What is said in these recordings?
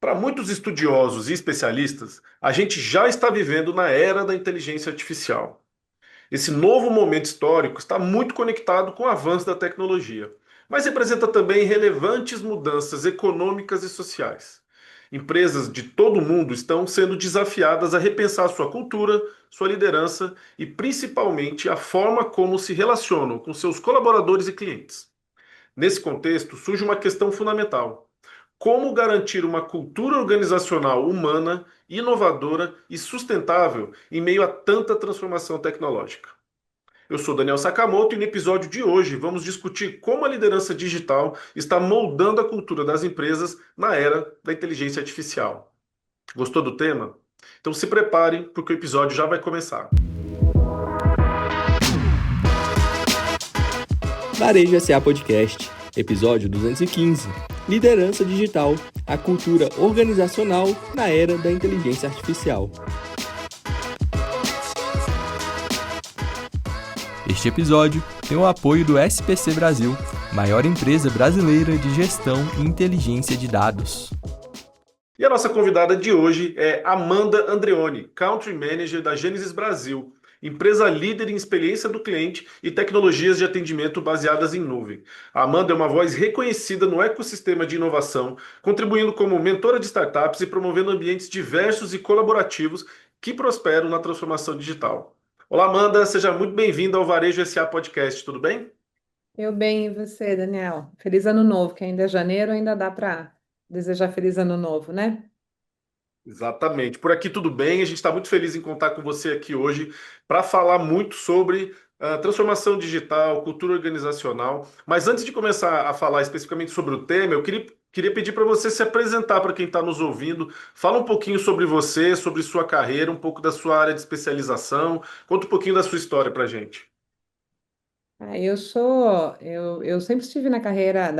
Para muitos estudiosos e especialistas, a gente já está vivendo na era da inteligência artificial. Esse novo momento histórico está muito conectado com o avanço da tecnologia, mas representa também relevantes mudanças econômicas e sociais. Empresas de todo o mundo estão sendo desafiadas a repensar sua cultura, sua liderança e principalmente a forma como se relacionam com seus colaboradores e clientes. Nesse contexto, surge uma questão fundamental: como garantir uma cultura organizacional humana, inovadora e sustentável em meio a tanta transformação tecnológica? Eu sou Daniel Sakamoto e no episódio de hoje vamos discutir como a liderança digital está moldando a cultura das empresas na era da inteligência artificial. Gostou do tema? Então se prepare, porque o episódio já vai começar. Varejo SA Podcast, episódio 215. Liderança digital, a cultura organizacional na era da inteligência artificial. Este episódio tem o apoio do SPC Brasil, maior empresa brasileira de gestão e inteligência de dados. E a nossa convidada de hoje é Amanda Andreoni, Country Manager da Gênesis Brasil, empresa líder em experiência do cliente e tecnologias de atendimento baseadas em nuvem. A Amanda é uma voz reconhecida no ecossistema de inovação, contribuindo como mentora de startups e promovendo ambientes diversos e colaborativos que prosperam na transformação digital. Olá, Amanda, seja muito bem-vinda ao Varejo SA Podcast, tudo bem? Eu bem, e você, Daniel? Feliz ano novo, que ainda é janeiro, ainda dá para desejar feliz ano novo, né? Exatamente. Por aqui tudo bem. A gente está muito feliz em contar com você aqui hoje para falar muito sobre transformação digital, cultura organizacional. Mas antes de começar a falar especificamente sobre o tema, eu queria pedir para você se apresentar para quem está nos ouvindo. Fala um pouquinho sobre você, sobre sua carreira, um pouco da sua área de especialização. Conta um pouquinho da sua história para a gente. Eu sempre estive na carreira,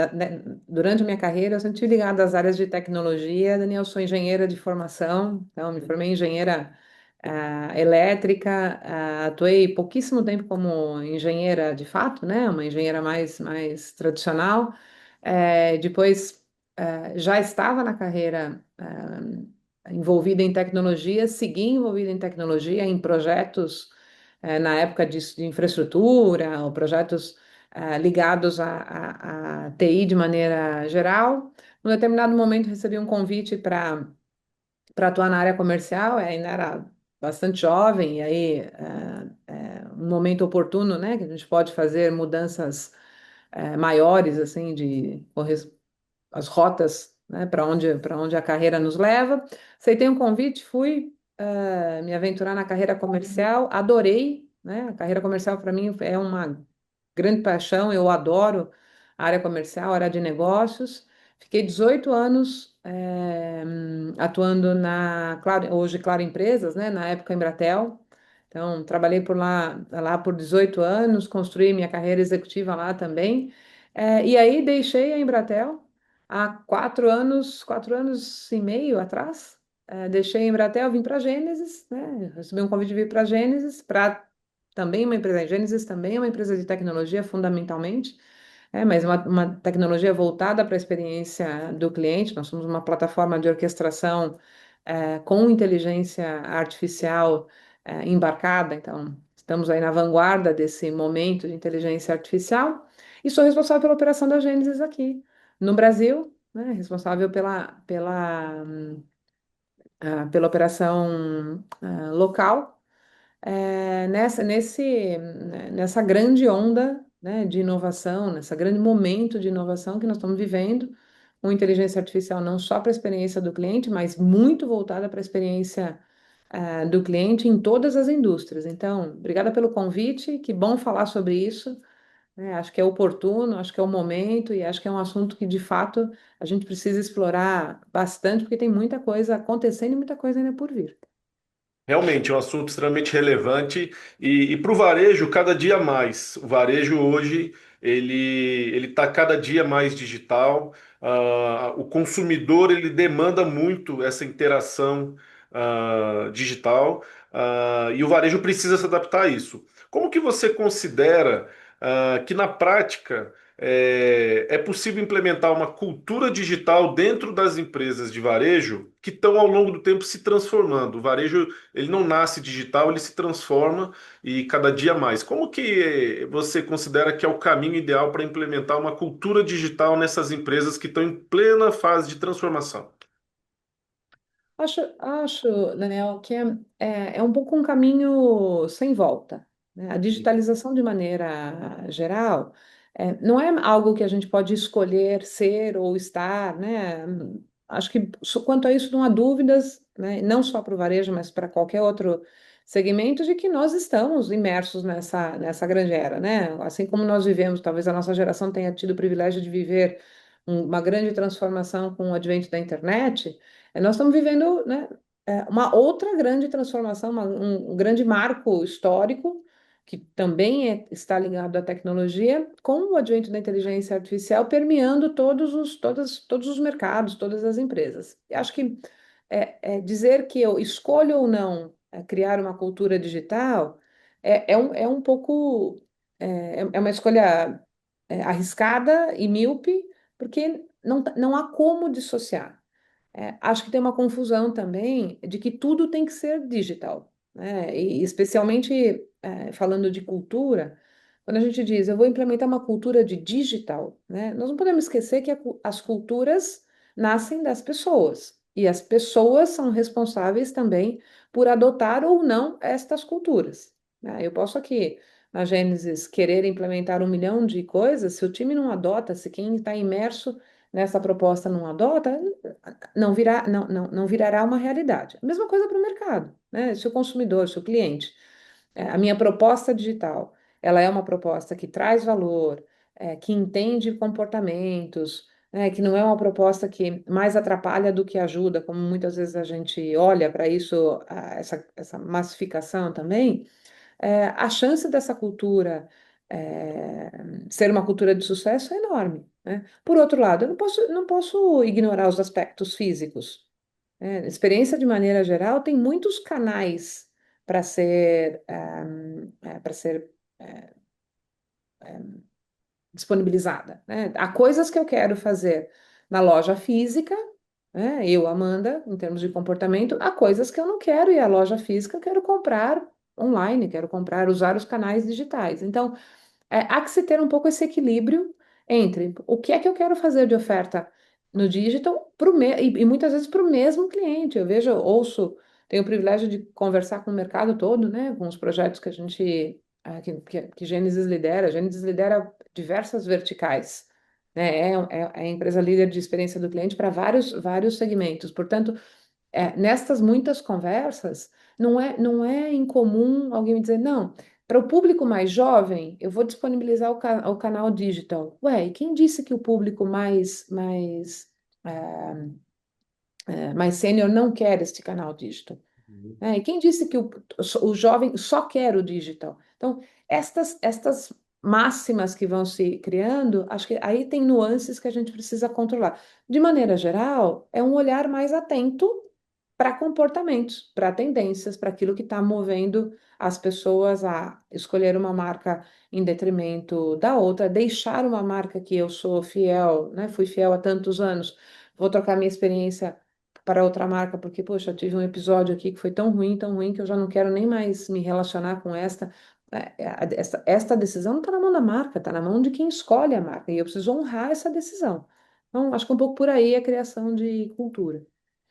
durante a minha carreira, eu sempre estive ligada às áreas de tecnologia. Daniel, eu sou engenheira de formação, então me formei em engenheira elétrica, atuei pouquíssimo tempo como engenheira de fato, né? Uma engenheira mais tradicional. Depois, já estava na carreira, envolvida em tecnologia, segui envolvida em tecnologia, em projetos na época de infraestrutura, ou projetos ligados à TI de maneira geral. Num determinado momento, recebi um convite para atuar na área comercial, ainda era bastante jovem, e aí um momento oportuno, né, que a gente pode fazer mudanças maiores, assim, as rotas, né, para onde a carreira nos leva. Aceitei um convite, fui me aventurar na carreira comercial, adorei, né? A carreira comercial para mim é uma grande paixão, eu adoro a área comercial, a área de negócios. Fiquei 18 anos atuando hoje Claro Empresas, né? Na época Embratel. Então, trabalhei lá por 18 anos, construí minha carreira executiva lá também. E aí deixei a Embratel há 4 anos e meio atrás. Deixei a Embratel, vim para a Gênesis, né? Recebi um convite de vir para a Gênesis, para também uma empresa. A Gênesis também é uma empresa de tecnologia, fundamentalmente, mas uma tecnologia voltada para a experiência do cliente. Nós somos uma plataforma de orquestração com inteligência artificial embarcada, então estamos aí na vanguarda desse momento de inteligência artificial. E sou responsável pela operação da Gênesis aqui no Brasil, né, responsável pela operação local, nessa grande onda, né, de inovação, nessa grande momento de inovação que nós estamos vivendo, com inteligência artificial não só para a experiência do cliente, mas muito voltada para a experiência do cliente em todas as indústrias. Então, obrigada pelo convite, que bom falar sobre isso, né? Acho que é oportuno, acho que é o momento e acho que é um assunto que, de fato, a gente precisa explorar bastante, porque tem muita coisa acontecendo e muita coisa ainda por vir. Realmente é um assunto extremamente relevante e para o varejo cada dia mais. O varejo hoje ele está cada dia mais digital. O consumidor ele demanda muito essa interação digital, e o varejo precisa se adaptar a isso. Como que você considera que na prática é possível implementar uma cultura digital dentro das empresas de varejo que estão ao longo do tempo se transformando. O varejo, ele não nasce digital, ele se transforma e cada dia mais. Como que você considera que é o caminho ideal para implementar uma cultura digital nessas empresas que estão em plena fase de transformação? Acho, Daniel, que é um pouco um caminho sem volta, né? A digitalização, de maneira geral, não é algo que a gente pode escolher ser ou estar, né? Acho que quanto a isso não há dúvidas, né? Não só para o varejo, mas para qualquer outro segmento, de que nós estamos imersos nessa grande era, né? Assim como nós vivemos, talvez a nossa geração tenha tido o privilégio de viver uma grande transformação com o advento da internet. Nós estamos vivendo, né, uma outra grande transformação, um grande marco histórico, que também está ligado à tecnologia, com o advento da inteligência artificial permeando todos os mercados, todas as empresas. E acho que dizer que eu escolho ou não criar uma cultura digital é um pouco, é uma escolha arriscada e míope, porque não há como dissociar. Acho que tem uma confusão também de que tudo tem que ser digital, né? E especialmente falando de cultura, quando a gente diz eu vou implementar uma cultura de digital, né? Nós não podemos esquecer que as culturas nascem das pessoas e as pessoas são responsáveis também por adotar ou não estas culturas, né? Eu posso aqui na Gênesis querer implementar 1 milhão de coisas, se o time não adota, se quem está imerso nessa proposta não adota, não virará uma realidade. A mesma coisa para o mercado, né? Se o consumidor, se o cliente, a minha proposta digital, ela é uma proposta que traz valor, que entende comportamentos, né? Que não é uma proposta que mais atrapalha do que ajuda, como muitas vezes a gente olha para isso, essa massificação também. A chance dessa cultura é, ser uma cultura de sucesso é enorme, né? Por outro lado, eu não posso ignorar os aspectos físicos, né? A experiência, de maneira geral, tem muitos canais para ser disponibilizada, né? Há coisas que eu quero fazer na loja física, né? Eu, Amanda, em termos de comportamento, há coisas que eu não quero ir à loja física, eu quero comprar online, quero comprar, usar os canais digitais. Então, há que se ter um pouco esse equilíbrio entre o que é que eu quero fazer de oferta no digital e muitas vezes para o mesmo cliente. Eu vejo, ouço, tenho o privilégio de conversar com o mercado todo, né, com os projetos que a gente, que Gênesis lidera. A Gênesis lidera diversas verticais, né, é a empresa líder de experiência do cliente para vários segmentos. Portanto, nestas muitas conversas, não é incomum alguém me dizer, não, para o público mais jovem, eu vou disponibilizar o canal digital. Ué, e quem disse que o público mais sênior não quer este canal digital? E quem disse que o jovem só quer o digital? Então, estas máximas que vão se criando, acho que aí tem nuances que a gente precisa controlar. De maneira geral, é um olhar mais atento para comportamentos, para tendências, para aquilo que está movendo as pessoas a escolher uma marca em detrimento da outra, deixar uma marca que eu sou fiel, né? Fui fiel há tantos anos, vou trocar minha experiência para outra marca, porque, poxa, eu tive um episódio aqui que foi tão ruim, que eu já não quero nem mais me relacionar com esta. Esta decisão não está na mão da marca, está na mão de quem escolhe a marca, e eu preciso honrar essa decisão. Então, acho que um pouco por aí é a criação de cultura.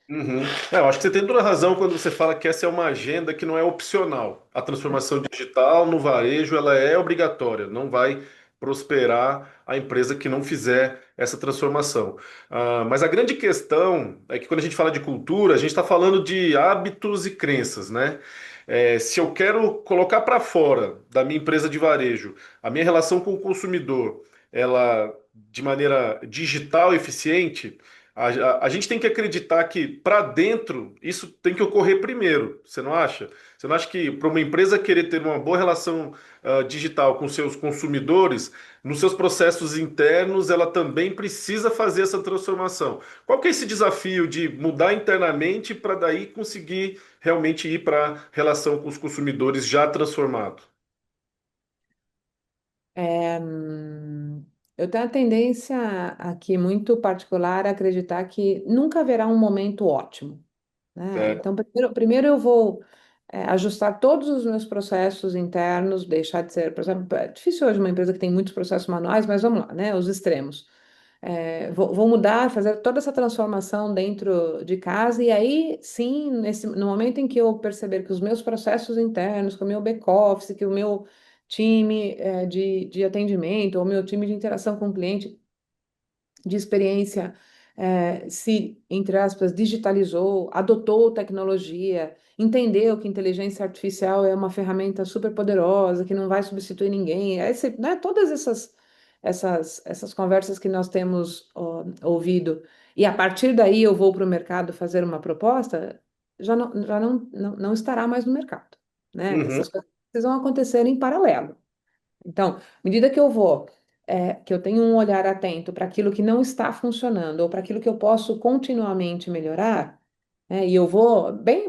Uhum. Eu acho que você tem toda a razão quando você fala que essa é uma agenda que não é opcional. A transformação digital no varejo, ela é obrigatória, não vai prosperar a empresa que não fizer essa transformação. Mas a grande questão é que quando a gente fala de cultura, a gente está falando de hábitos e crenças, né? Se eu quero colocar para fora da minha empresa de varejo a minha relação com o consumidor, ela de maneira digital eficiente, a gente tem que acreditar que para dentro isso tem que ocorrer primeiro, você não acha? Você não acha que para uma empresa querer ter uma boa relação digital com seus consumidores, nos seus processos internos, ela também precisa fazer essa transformação? Qual que é esse desafio de mudar internamente para daí conseguir realmente ir para a relação com os consumidores já transformado? É, Eu tenho a tendência aqui muito particular a acreditar que nunca haverá um momento ótimo, né? É. Então, primeiro eu vou ajustar todos os meus processos internos, deixar de ser, por exemplo, é difícil hoje uma empresa que tem muitos processos manuais, mas vamos lá, né? Os extremos. Vou mudar, fazer toda essa transformação dentro de casa, e aí sim, no momento em que eu perceber que os meus processos internos, que o meu back-office, que o meu time de atendimento, ou o meu time de interação com o cliente, de experiência, se, entre aspas, digitalizou, adotou tecnologia, entendeu que inteligência artificial é uma ferramenta super poderosa, que não vai substituir ninguém. Né, todas essas conversas que nós temos ouvido, e a partir daí eu vou para o mercado fazer uma proposta, já não estará mais no mercado. Né? Uhum. Essas coisas precisam acontecer em paralelo. Então, à medida que eu vou, que eu tenho um olhar atento para aquilo que não está funcionando ou para aquilo que eu posso continuamente melhorar, e eu vou bem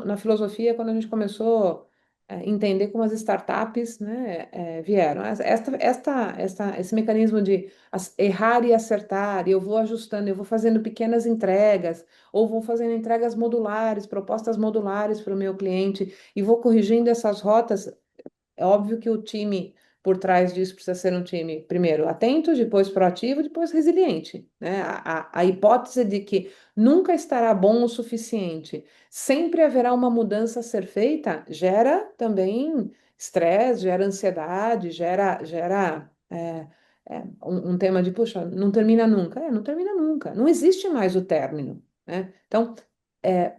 na filosofia, quando a gente começou a entender como as startups, né, vieram. Esse mecanismo de errar e acertar, e eu vou ajustando, eu vou fazendo pequenas entregas, ou vou fazendo entregas modulares, propostas modulares para o meu cliente, e vou corrigindo essas rotas. É óbvio que o time por trás disso precisa ser um time, primeiro, atento, depois proativo, depois resiliente, né? A hipótese de que nunca estará bom o suficiente, sempre haverá uma mudança a ser feita, gera também estresse, gera ansiedade, gera um tema de, puxa, não termina nunca. Não termina nunca. Não existe mais o término, né? Então,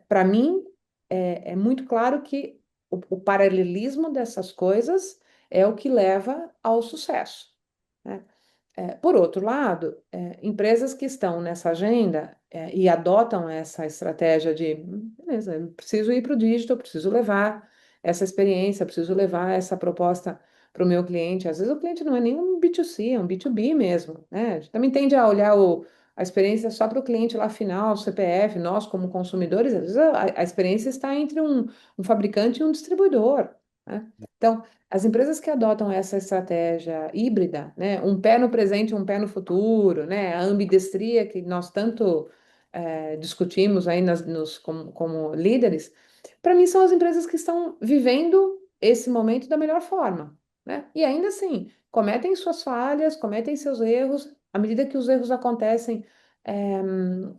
para mim, é muito claro que o paralelismo dessas coisas é o que leva ao sucesso, né? Por outro lado, empresas que estão nessa agenda, e adotam essa estratégia de, beleza, eu preciso ir para o digital, eu preciso levar essa experiência, eu preciso levar essa proposta para o meu cliente. Às vezes o cliente não é nem um B2C, é um B2B mesmo, né? A gente também tende a olhar a experiência só para o cliente lá final, o CPF, nós como consumidores, às vezes a experiência está entre um fabricante e um distribuidor, né? Então, as empresas que adotam essa estratégia híbrida, né, um pé no presente e um pé no futuro, né, a ambidestria que nós tanto discutimos aí como líderes, para mim são as empresas que estão vivendo esse momento da melhor forma, né? E ainda assim, cometem suas falhas, cometem seus erros, à medida que os erros acontecem,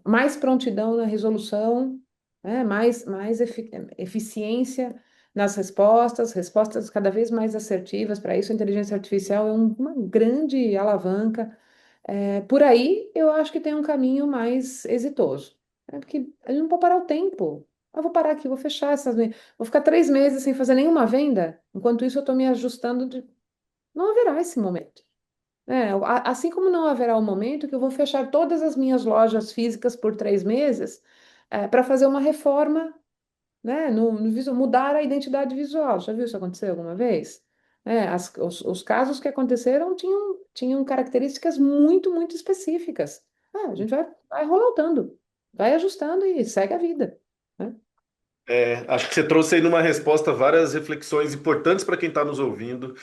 mais prontidão na resolução, né, mais eficiência nas respostas cada vez mais assertivas. Para isso, a inteligência artificial é uma grande alavanca. Por aí, eu acho que tem um caminho mais exitoso, né? Porque a gente não pode parar o tempo. Eu vou parar aqui, vou fechar vou ficar 3 meses sem fazer nenhuma venda. Enquanto isso, eu estou me ajustando. Não haverá esse momento. Assim como não haverá o momento que eu vou fechar todas as minhas lojas físicas por 3 meses, para fazer uma reforma, né, no visual, mudar a identidade visual. Já viu isso acontecer alguma vez? Os casos que aconteceram tinham características muito, muito específicas. A gente vai rolando, vai ajustando e segue a vida, né? Acho que você trouxe aí numa resposta várias reflexões importantes para quem está nos ouvindo.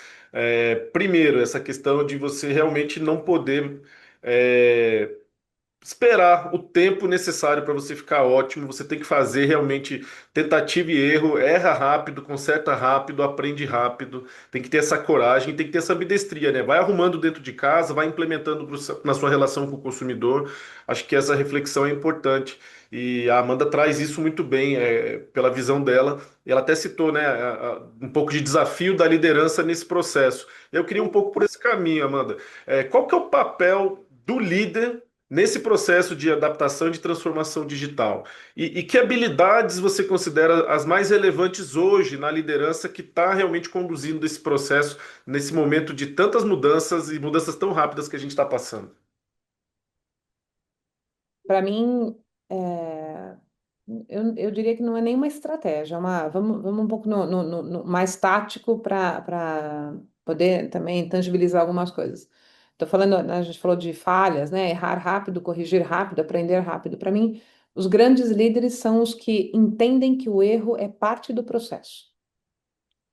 Primeiro, essa questão de você realmente não poder é, esperar o tempo necessário para você ficar ótimo. Você tem que fazer realmente tentativa e erro, erra rápido, conserta rápido, aprende rápido. Tem que ter essa coragem, tem que ter essa ambidestria, né? Vai arrumando dentro de casa, vai implementando na sua relação com o consumidor. Acho que essa reflexão é importante. E a Amanda traz isso muito bem, pela visão dela. E ela até citou, né, um pouco de desafio da liderança nesse processo. Eu queria um pouco por esse caminho, Amanda. Qual que é o papel do líder nesse processo de adaptação e de transformação digital? E que habilidades você considera as mais relevantes hoje na liderança que está realmente conduzindo esse processo nesse momento de tantas mudanças e mudanças tão rápidas que a gente está passando? Para mim, é, eu diria que não é nenhuma estratégia, vamos um pouco no mais tático para poder também tangibilizar algumas coisas. Estou falando, né, a gente falou de falhas, né? Errar rápido, corrigir rápido, aprender rápido. Para mim, os grandes líderes são os que entendem que o erro é parte do processo.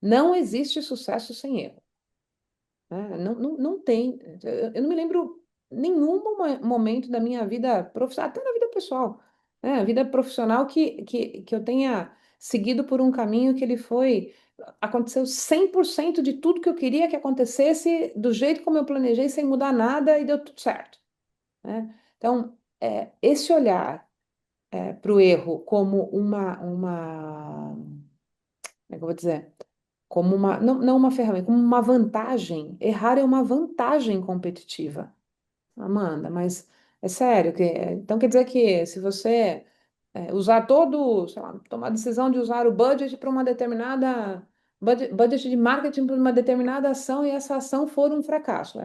Não existe sucesso sem erro, né? Não tem. Eu não me lembro nenhum momento da minha vida profissional, até na vida pessoal, né? A vida profissional que eu tenha seguido por um caminho que ele foi. Aconteceu 100% de tudo que eu queria que acontecesse, do jeito como eu planejei, sem mudar nada, e deu tudo certo, né? Então, esse olhar para o erro como como é que eu vou dizer? Como não uma ferramenta, como uma vantagem. Errar é uma vantagem competitiva. Amanda, mas é sério, então quer dizer que se você usar todo, sei lá, tomar a decisão de usar o budget para uma determinada, budget de marketing para uma determinada ação e essa ação for um fracasso,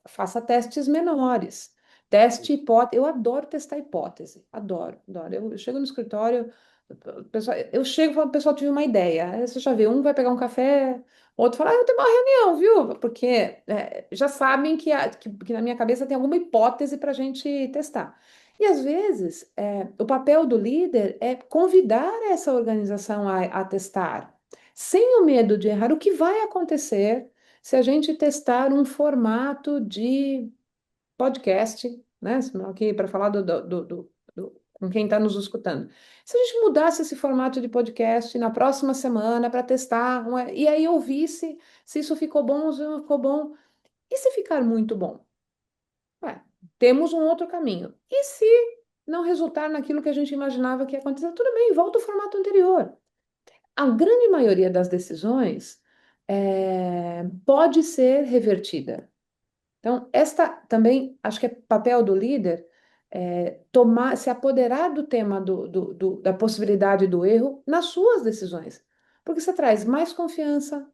faça testes menores. Teste hipótese. Eu adoro testar hipótese. Adoro, adoro. Eu chego no escritório, eu chego e falo, pessoal, tive uma ideia. Aí você já vê, um vai pegar um café, outro fala, eu tenho uma reunião, viu? Porque já sabem que na minha cabeça tem alguma hipótese para a gente testar. E às vezes, o papel do líder é convidar essa organização a testar, sem o medo de errar. O que vai acontecer se a gente testar um formato de podcast, né? Aqui para falar com quem está nos escutando. Se a gente mudasse esse formato de podcast na próxima semana para testar, e aí eu visse se isso ficou bom ou se não ficou bom, e se ficar muito bom? Ué, temos um outro caminho. E se não resultar naquilo que a gente imaginava que ia acontecer? Tudo bem, volta ao formato anterior. A grande maioria das decisões pode ser revertida. Então, esta também, acho que é papel do líder, tomar, se apoderar do tema da possibilidade do erro nas suas decisões. Porque você traz mais confiança,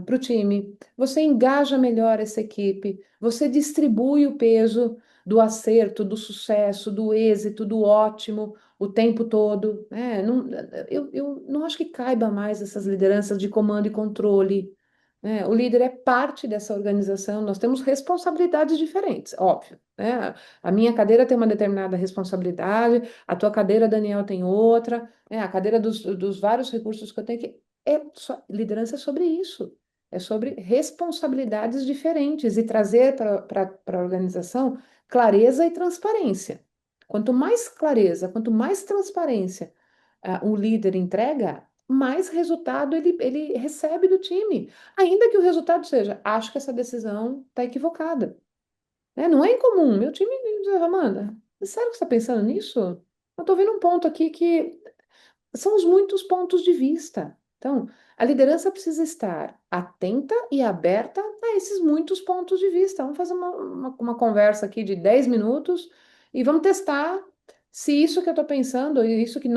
para o time, você engaja melhor essa equipe, você distribui o peso do acerto, do sucesso, do êxito, do ótimo o tempo todo, né? Não, eu não acho que caiba mais essas lideranças de comando e controle, né? O líder é parte dessa organização, nós temos responsabilidades diferentes, óbvio, né? A minha cadeira tem uma determinada responsabilidade, a tua cadeira, Daniel, tem outra, né? A cadeira dos vários recursos que eu tenho que liderança é sobre isso, é sobre responsabilidades diferentes e trazer para a organização clareza e transparência. Quanto mais clareza, quanto mais transparência o líder entrega, mais resultado ele recebe do time. Ainda que o resultado seja, acho que essa decisão está equivocada. Né? Não é incomum. Meu time diz, Amanda, é sério que você está pensando nisso? Eu estou vendo um ponto aqui que são os muitos pontos de vista. Então, a liderança precisa estar atenta e aberta a esses muitos pontos de vista. Vamos fazer uma conversa aqui de 10 minutos e vamos testar se isso que eu estou pensando, e isso que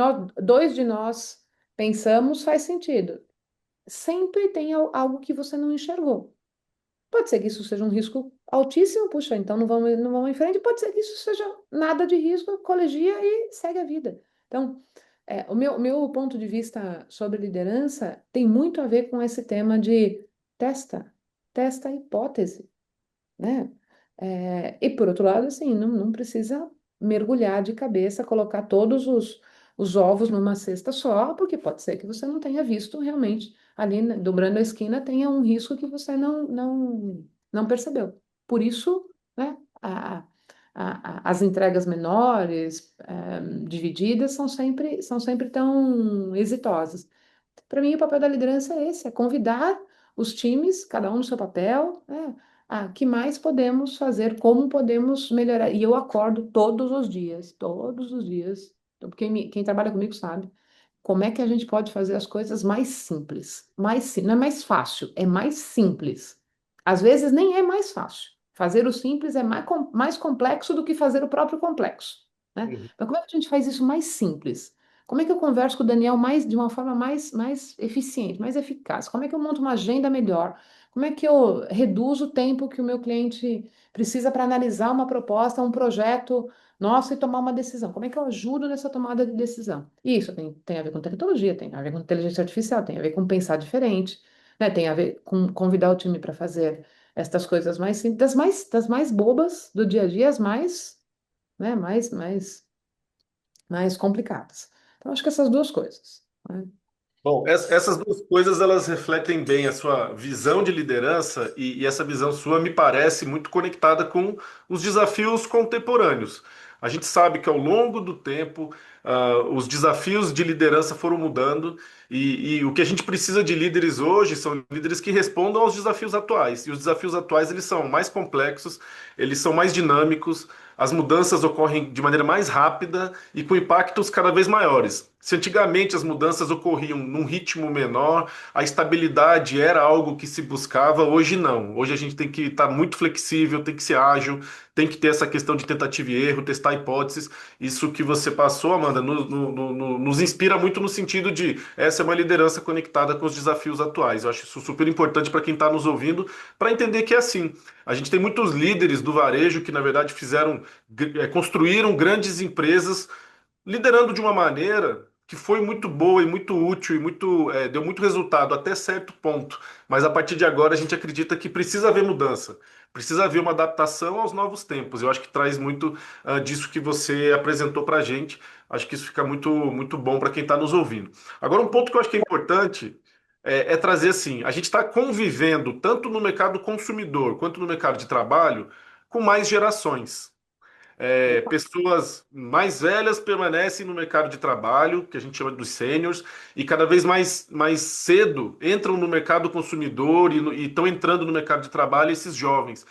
dois de nós pensamos faz sentido. Sempre tem algo que você não enxergou. Pode ser que isso seja um risco altíssimo, puxa, então não vamos em frente. Pode ser que isso seja nada de risco, colegia e segue a vida. Então, o meu ponto de vista sobre liderança tem muito a ver com esse tema de testa, testa a hipótese, né? E por outro lado, assim, não precisa mergulhar de cabeça, colocar todos os ovos numa cesta só, porque pode ser que você não tenha visto realmente ali, né, dobrando a esquina, tenha um risco que você não percebeu. Por isso, né, as entregas menores, divididas, são sempre tão exitosas. Para mim, o papel da liderança é esse, é convidar os times, cada um no seu papel, né? Que mais podemos fazer, como podemos melhorar. E eu acordo todos os dias. Então, quem trabalha comigo sabe como é que a gente pode fazer as coisas mais simples. Não é mais fácil, é mais simples. Às vezes nem é mais fácil. Fazer o simples é mais complexo do que fazer o próprio complexo, né? Uhum. Mas como é que a gente faz isso mais simples? Como é que eu converso com o Daniel de uma forma mais eficiente, mais eficaz? Como é que eu monto uma agenda melhor? Como é que eu reduzo o tempo que o meu cliente precisa para analisar uma proposta, um projeto nosso e tomar uma decisão? Como é que eu ajudo nessa tomada de decisão? E isso tem a ver com tecnologia, tem a ver com inteligência artificial, tem a ver com pensar diferente, né? Tem a ver com convidar o time para fazer estas coisas mais simples, das mais bobas do dia a dia, as mais, né, mais complicadas. Então, acho que essas duas coisas, né? Bom, essas duas coisas elas refletem bem a sua visão de liderança e essa visão sua me parece muito conectada com os desafios contemporâneos. A gente sabe que ao longo do tempo, os desafios de liderança foram mudando e o que a gente precisa de líderes hoje são líderes que respondam aos desafios atuais. E os desafios atuais eles são mais complexos, eles são mais dinâmicos, as mudanças ocorrem de maneira mais rápida e com impactos cada vez maiores. Se antigamente as mudanças ocorriam num ritmo menor, a estabilidade era algo que se buscava, hoje não. Hoje a gente tem que estar muito flexível, tem que ser ágil, tem que ter essa questão de tentativa e erro, testar hipóteses. Isso que você passou, Amanda, nos inspira muito no sentido de essa é uma liderança conectada com os desafios atuais. Eu acho isso super importante para quem está nos ouvindo, para entender que é assim. A gente tem muitos líderes do varejo que, na verdade, construíram grandes empresas liderando de uma maneira que foi muito boa e muito útil e deu muito resultado até certo ponto. Mas a partir de agora a gente acredita que precisa haver mudança, precisa haver uma adaptação aos novos tempos. Eu acho que traz muito disso que você apresentou para a gente. Acho que isso fica muito bom para quem está nos ouvindo. Agora, um ponto que eu acho que é importante é trazer assim: a gente está convivendo tanto no mercado consumidor quanto no mercado de trabalho com mais gerações. Pessoas mais velhas permanecem no mercado de trabalho, que a gente chama dos seniors, e cada vez mais cedo entram no mercado consumidor e estão entrando no mercado de trabalho esses jovens.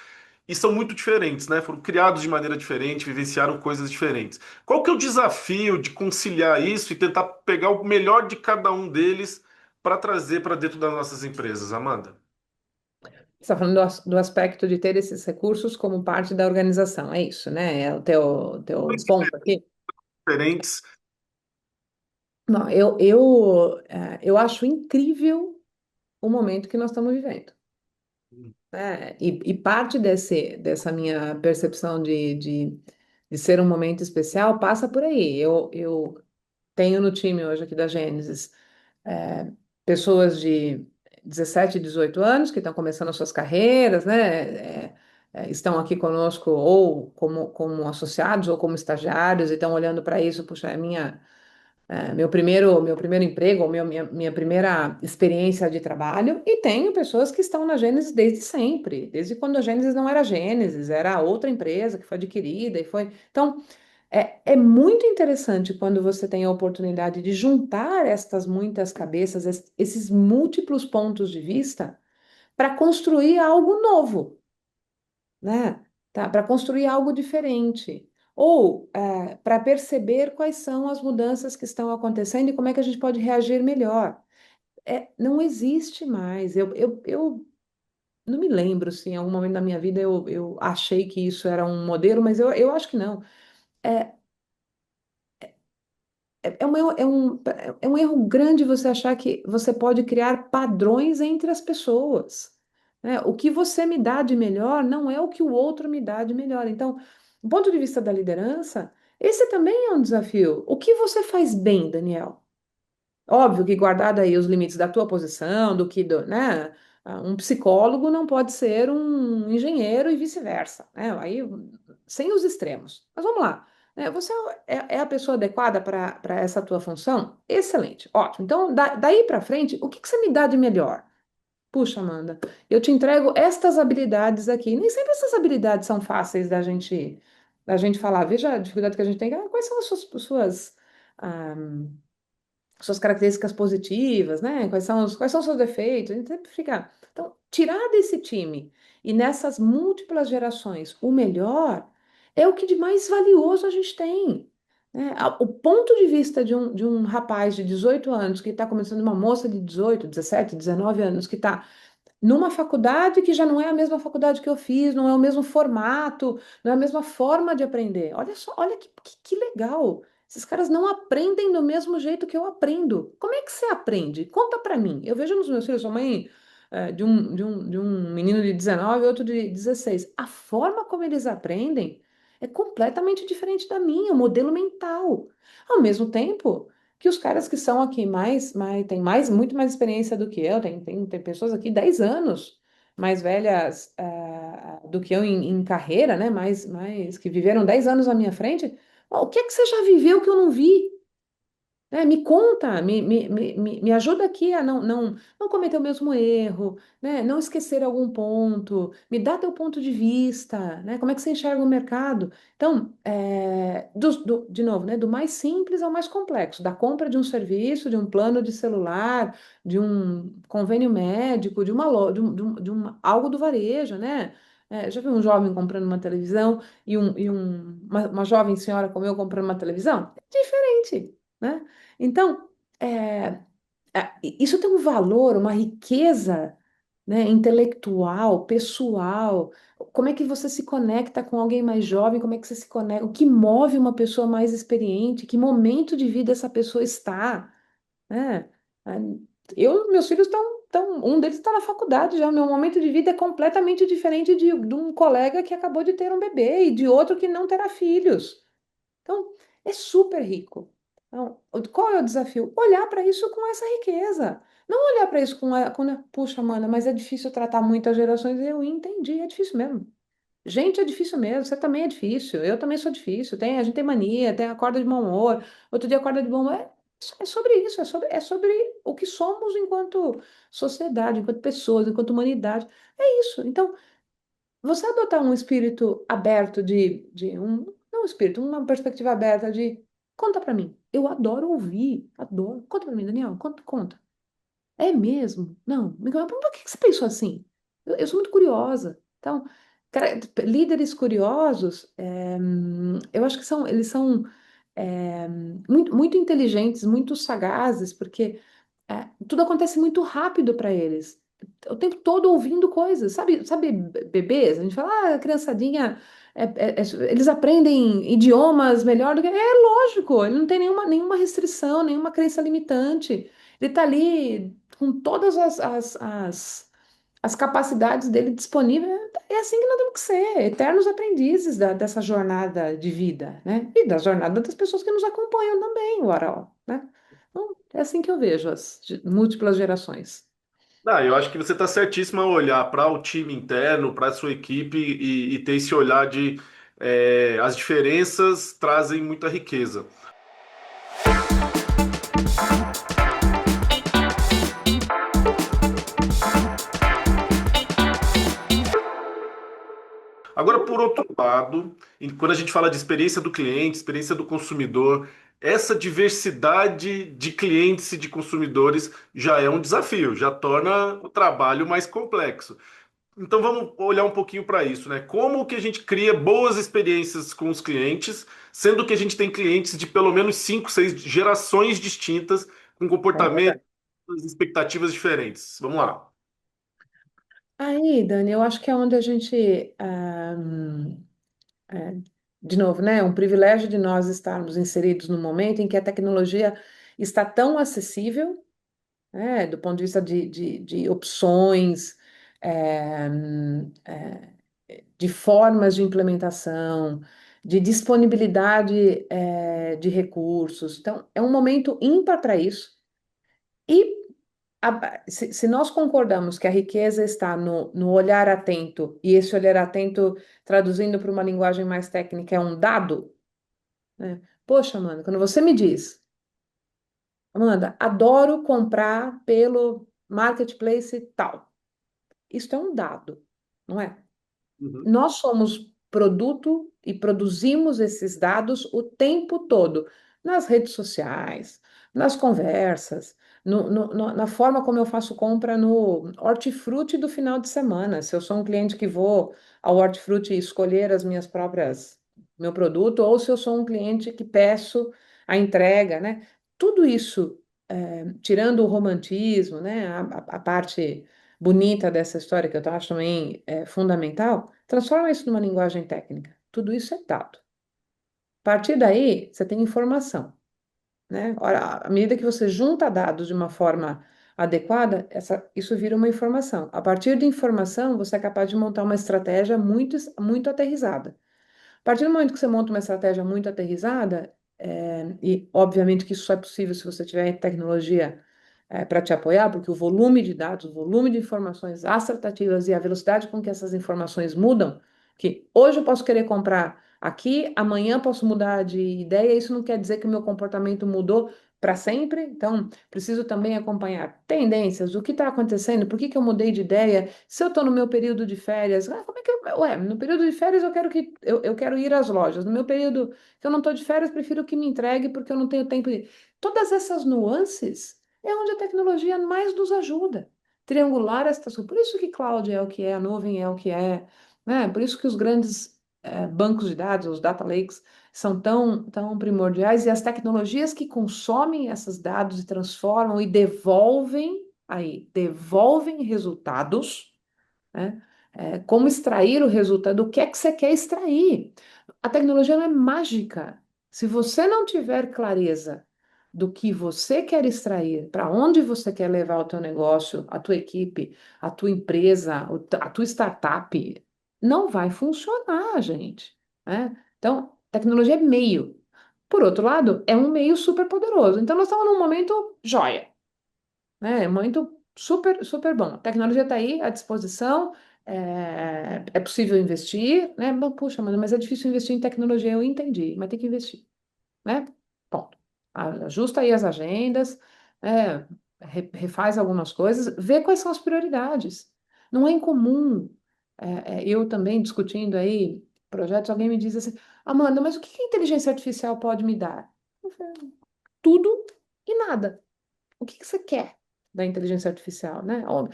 E são muito diferentes, né? Foram criados de maneira diferente, vivenciaram coisas diferentes. Qual que é o desafio de conciliar isso e tentar pegar o melhor de cada um deles para trazer para dentro das nossas empresas, Amanda? Você está falando do aspecto de ter esses recursos como parte da organização, é isso, né? É o teu ponto aqui. Diferentes. Não, eu acho incrível o momento que nós estamos vivendo, né? E parte dessa minha percepção de ser um momento especial passa por aí. Eu tenho no time hoje aqui da Gênesis é, pessoas de 17, 18 anos que estão começando as suas carreiras, né? Estão aqui conosco ou como associados ou como estagiários e estão olhando para isso, puxa, meu primeiro emprego, ou minha primeira experiência de trabalho, e tenho pessoas que estão na Gênesis desde sempre, desde quando a Gênesis não era Gênesis, era outra empresa que foi adquirida e foi. Então, é muito interessante quando você tem a oportunidade de juntar estas muitas cabeças, esses múltiplos pontos de vista, para construir algo novo, né? Tá? Para construir algo diferente. Ou para perceber quais são as mudanças que estão acontecendo e como é que a gente pode reagir melhor. Não existe mais. Eu não me lembro se em algum momento da minha vida eu achei que isso era um modelo, mas eu acho que não. É, é um erro grande você achar que você pode criar padrões entre as pessoas, né? O que você me dá de melhor não é o que o outro me dá de melhor. Então, do ponto de vista da liderança, esse também é um desafio. O que você faz bem, Daniel? Óbvio que guardado aí os limites da tua posição, né? Um psicólogo não pode ser um engenheiro e vice-versa, né? Aí, sem os extremos. Mas vamos lá. Né? Você é a pessoa adequada para essa tua função? Excelente, ótimo. Então, daí para frente, o que você me dá de melhor? Puxa, Amanda, eu te entrego estas habilidades aqui. Nem sempre essas habilidades são fáceis da gente falar. Veja a dificuldade que a gente tem. Quais são as ah, suas características positivas, né? Quais são os seus defeitos? A gente sempre fica. Então, tirar desse time e nessas múltiplas gerações o melhor é o que de mais valioso a gente tem. Né? O ponto de vista de um rapaz de 18 anos que está começando, uma moça de 18, 17, 19 anos que está numa faculdade que já não é a mesma faculdade que eu fiz, não é o mesmo formato, não é a mesma forma de aprender. Olha só, olha que legal. Esses caras não aprendem do mesmo jeito que eu aprendo. Como é que você aprende? Conta pra mim. Eu vejo nos meus filhos, sou mãe de um menino de 19 e outro de 16. A forma como eles aprendem é completamente diferente da minha, o modelo mental. Ao mesmo tempo que os caras que são aqui têm muito mais experiência do que eu, tem pessoas aqui 10 anos mais velhas do que eu em carreira, né? Que viveram 10 anos à minha frente. O que é que você já viveu que eu não vi? né? Me conta, me ajuda aqui a não cometer o mesmo erro, né? Não esquecer algum ponto, me dá teu ponto de vista, né? Como é que você enxerga o mercado? Então, de novo, né? Do mais simples ao mais complexo, da compra de um serviço, de um plano de celular, de um convênio médico, de uma loja, algo do varejo, né? Já viu um jovem comprando uma televisão uma jovem senhora como eu comprando uma televisão? É diferente, né? Então, é, isso tem um valor, uma riqueza, né, intelectual, pessoal. Como é que você se conecta com alguém mais jovem? Como é que você se conecta? O que move uma pessoa mais experiente? Que momento de vida essa pessoa está, né? Ah, meus filhos um deles está na faculdade já. Meu momento de vida é completamente diferente de um colega que acabou de ter um bebê e de outro que não terá filhos. Então, é super rico. Então, qual é o desafio? Olhar para isso com essa riqueza. Não olhar para isso puxa, mana, mas é difícil tratar muitas gerações. Eu entendi, é difícil mesmo. Gente, é difícil mesmo. Você também é difícil. Eu também sou difícil. A gente tem mania, acorda de mau humor. Outro dia acorda de bom humor. É sobre isso, é sobre o que somos enquanto sociedade, enquanto pessoas, enquanto humanidade. É isso. Então, você adotar um espírito aberto não um espírito, uma perspectiva aberta de conta pra mim. Eu adoro ouvir, adoro. Conta pra mim, Daniel, conta. É mesmo? Não, Miguel, por que você pensou assim? Eu sou muito curiosa. Então, líderes curiosos, eu acho que eles são muito, muito inteligentes, muito sagazes, porque tudo acontece muito rápido para eles. O tempo todo ouvindo coisas, sabe, bebês? A gente fala, a criançadinha, eles aprendem idiomas melhor do que. É lógico, ele não tem nenhuma restrição, nenhuma crença limitante. Ele está ali com todas as capacidades dele disponíveis. É assim que nós temos que ser, eternos aprendizes dessa jornada de vida, né? E da jornada das pessoas que nos acompanham também, ora, ó, né? Então, é assim que eu vejo as múltiplas gerações. Ah, eu acho que você está certíssimo ao olhar para o time interno, para a sua equipe e ter esse olhar de as diferenças trazem muita riqueza. Agora, por outro lado, quando a gente fala de experiência do cliente, experiência do consumidor, essa diversidade de clientes e de consumidores já é um desafio, já torna o trabalho mais complexo. Então vamos olhar um pouquinho para isso, né? Como que a gente cria boas experiências com os clientes, sendo que a gente tem clientes de pelo menos 5, 6 gerações distintas, com É comportamentos, verdade. expectativas diferentes. Vamos lá. Aí, Dani, eu acho que é onde a gente, é, de novo, né, é um privilégio de nós estarmos inseridos no momento em que a tecnologia está tão acessível, né, do ponto de vista de opções, é, é, de formas de implementação, de disponibilidade, de recursos. Então, é um momento ímpar para isso. E se nós concordamos que a riqueza está no olhar atento, e esse olhar atento, traduzindo para uma linguagem mais técnica, é um dado, né? Poxa, mano, quando você me diz, Amanda, adoro comprar pelo marketplace tal, isso é um dado, não é? Uhum. Nós somos produto e produzimos esses dados o tempo todo, nas redes sociais, nas conversas, na forma como eu faço compra no hortifruti do final de semana. Se eu sou um cliente que vou ao hortifruti escolher meu produto, ou se eu sou um cliente que peço a entrega, né? Tudo isso, tirando o romantismo, né? A parte bonita dessa história, que eu acho também fundamental, transforma isso numa linguagem técnica. Tudo isso é dado. A partir daí, você tem informação, né? Ora, à medida que você junta dados de uma forma adequada, isso vira uma informação. A partir de informação, você é capaz de montar uma estratégia muito, muito aterrissada. A partir do momento que você monta uma estratégia muito aterrissada, e obviamente que isso só é possível se você tiver tecnologia para te apoiar, porque o volume de dados, o volume de informações, as tratativas e a velocidade com que essas informações mudam, que hoje eu posso querer comprar Aqui, amanhã posso mudar de ideia, isso não quer dizer que o meu comportamento mudou para sempre, então preciso também acompanhar tendências, o que está acontecendo, por que que eu mudei de ideia, se eu estou no meu período de férias, como é que eu, ué, no período de férias eu quero ir às lojas, no meu período que eu não estou de férias, prefiro que me entregue porque eu não tenho tempo de... Todas essas nuances é onde a tecnologia mais nos ajuda. Triangular estas coisas. Por isso que cloud é o que é, a nuvem é o que é, né? Por isso que os grandes bancos de dados, os data lakes, são tão primordiais e as tecnologias que consomem esses dados e transformam e devolvem resultados, né? Como extrair o resultado, o que é que você quer extrair? A tecnologia não é mágica. Se você não tiver clareza do que você quer extrair, para onde você quer levar o teu negócio, a tua equipe, a tua empresa, a tua startup, não vai funcionar, gente, né? Então, tecnologia é meio. Por outro lado, é um meio super poderoso. Então, nós estamos num momento joia, né? Muito super, super bom. A tecnologia está aí à disposição, é possível investir, né? Puxa, mas é difícil investir em tecnologia, eu entendi, mas tem que investir, né? Ponto. Ajusta aí as agendas, é, refaz algumas coisas, vê quais são as prioridades. Não é incomum, eu também discutindo aí projetos, alguém me diz assim, Amanda, mas o que que a inteligência artificial pode me dar? Eu falei, tudo e nada. O que que você quer da inteligência artificial, né? Ó,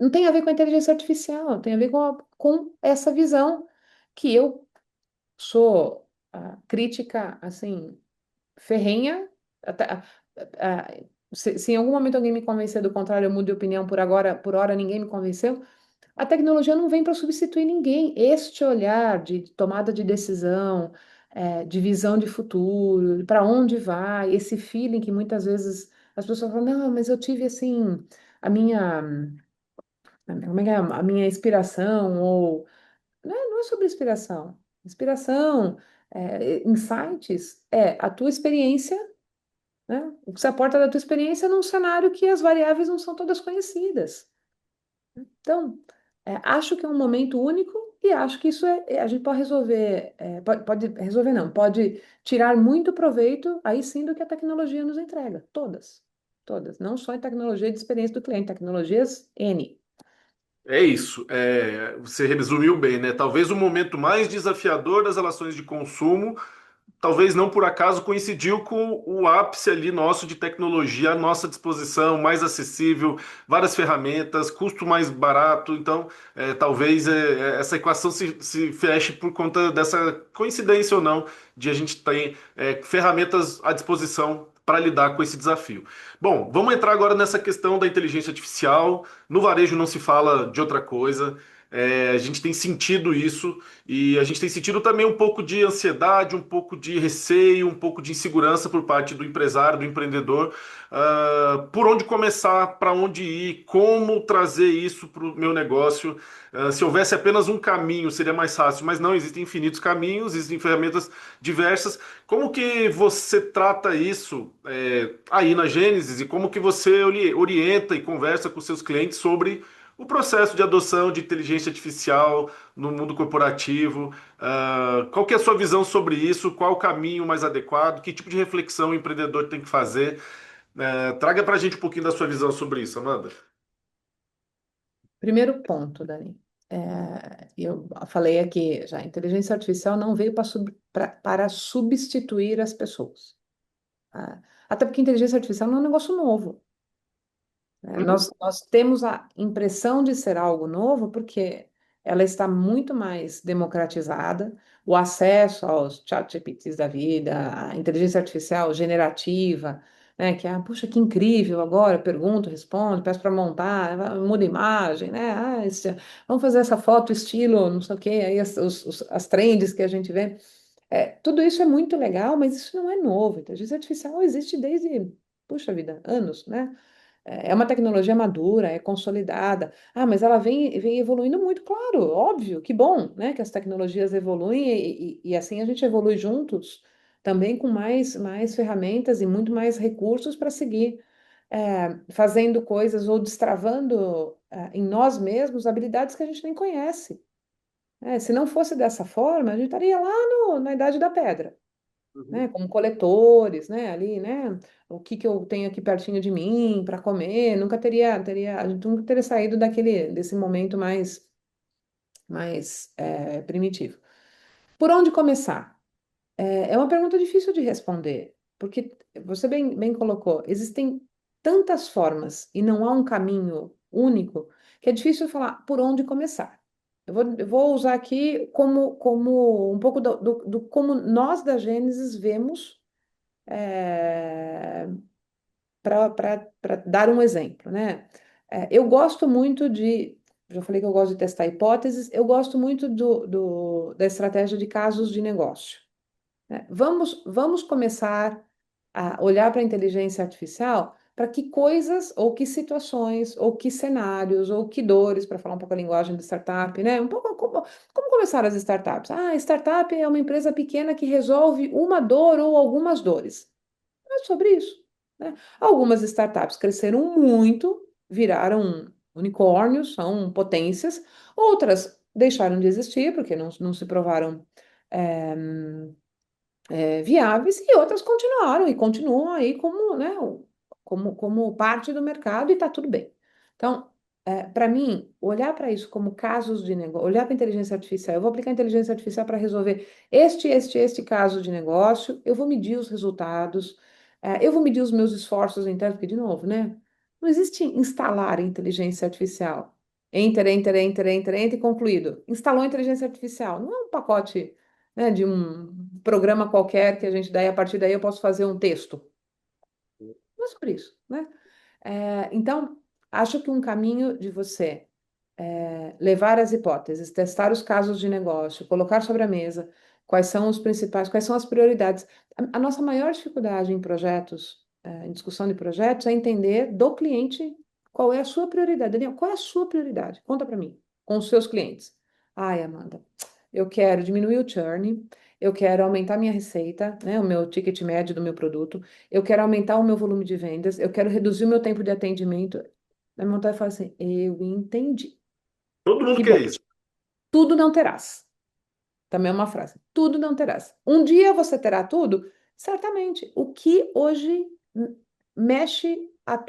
não tem a ver com a inteligência artificial, tem a ver com essa visão que eu sou crítica, assim, ferrenha. Até, se em algum momento alguém me convencer do contrário, eu mudo de opinião por agora, por hora ninguém me convenceu. A tecnologia não vem para substituir ninguém. Este olhar de tomada de decisão, de visão de futuro, para onde vai, esse feeling que muitas vezes as pessoas falam, não, mas eu tive assim a minha, como é que é? A minha inspiração, ou não é sobre inspiração. Inspiração, insights, é a tua experiência, né? O que se aporta da tua experiência num cenário que as variáveis não são todas conhecidas. Então, acho que é um momento único e acho que isso a gente pode resolver, pode resolver não, pode tirar muito proveito aí sim do que a tecnologia nos entrega, todas, não só em tecnologia de experiência do cliente, tecnologias N. É isso. Você resumiu bem, né? Talvez o momento mais desafiador das relações de consumo, talvez não por acaso coincidiu com o ápice ali nosso de tecnologia à nossa disposição, mais acessível, várias ferramentas, custo mais barato. Então, talvez essa equação se feche por conta dessa coincidência ou não de a gente ter ferramentas à disposição para lidar com esse desafio. Bom, vamos entrar agora nessa questão da inteligência artificial. No varejo não se fala de outra coisa. A gente tem sentido isso e a gente tem sentido também um pouco de ansiedade, um pouco de receio, um pouco de insegurança por parte do empresário, do empreendedor. Por onde começar, para onde ir, como trazer isso para o meu negócio. Se houvesse apenas um caminho, seria mais fácil, mas não, existem infinitos caminhos, existem ferramentas diversas. Como que você trata isso aí na Gênesis e como que você orienta e conversa com seus clientes sobre o processo de adoção de inteligência artificial no mundo corporativo? Qual que é a sua visão sobre isso? Qual o caminho mais adequado? Que tipo de reflexão o empreendedor tem que fazer? Traga para a gente um pouquinho da sua visão sobre isso, Amanda. Primeiro ponto, Dani. Eu falei aqui já, a inteligência artificial não veio para substituir as pessoas. Até porque inteligência artificial não é um negócio novo, né? Uhum. Nós temos a impressão de ser algo novo porque ela está muito mais democratizada, o acesso aos ChatGPTs da vida, a inteligência artificial generativa, né, que puxa, que incrível, agora eu pergunto, respondo, peço para montar, muda a imagem, né? Vamos fazer essa foto estilo, não sei o quê, aí as trends que a gente vê. Tudo isso é muito legal, mas isso não é novo. Inteligência artificial existe desde, puxa vida, anos, né? É uma tecnologia madura, é consolidada. Mas ela vem evoluindo muito, claro, óbvio, que bom, né, que as tecnologias evoluem e assim a gente evolui juntos, também com mais ferramentas e muito mais recursos para seguir fazendo coisas ou destravando em nós mesmos habilidades que a gente nem conhece. Se não fosse dessa forma, a gente estaria lá na Idade da Pedra, Uhum. né? Como coletores, né? Ali, né? O que que eu tenho aqui pertinho de mim para comer? A gente nunca teria saído desse momento mais primitivo. Por onde começar? É uma pergunta difícil de responder, porque você bem colocou, existem tantas formas e não há um caminho único que é difícil falar por onde começar. Eu vou usar aqui como um pouco do como nós da Gênesis vemos para dar um exemplo, né? Eu gosto muito já falei que eu gosto de testar hipóteses, eu gosto muito da estratégia de casos de negócio, né? Vamos começar a olhar para a inteligência artificial para que coisas, ou que situações, ou que cenários, ou que dores, para falar um pouco a linguagem de startup, né? Um pouco como começaram as startups. Ah, startup é uma empresa pequena que resolve uma dor ou algumas dores. É sobre isso, né? Algumas startups cresceram muito, viraram unicórnios, são potências. Outras deixaram de existir porque não se provaram eh, viáveis, e outras continuaram e continuam aí como, né, como parte do mercado, e está tudo bem. Então, para mim, olhar para isso como casos de negócio, olhar para a inteligência artificial, eu vou aplicar a inteligência artificial para resolver este caso de negócio, eu vou medir os resultados, eu vou medir os meus esforços internos, porque, de novo, né, não existe instalar inteligência artificial. Enter, enter, enter, enter, enter, concluído. Instalou a inteligência artificial. Não é um pacote, né, de um programa qualquer que a gente daí, a partir daí eu posso fazer um texto. Não é sobre isso, né? Então, acho que um caminho de você levar as hipóteses, testar os casos de negócio, colocar sobre a mesa quais são os principais, quais são as prioridades. A nossa maior dificuldade em projetos, em discussão de projetos, é entender do cliente qual é a sua prioridade. Daniel, qual é a sua prioridade? Conta para mim, com os seus clientes. Ai, Amanda, eu quero diminuir o churn, eu quero aumentar minha receita, né, o meu ticket médio do meu produto, eu quero aumentar o meu volume de vendas, eu quero reduzir o meu tempo de atendimento. A minha vontade é falar assim, eu entendi. Todo mundo Que quer bom. isso. Tudo não terás. Também é uma frase. Tudo não terás. Um dia você terá tudo? Certamente. O que hoje mexe a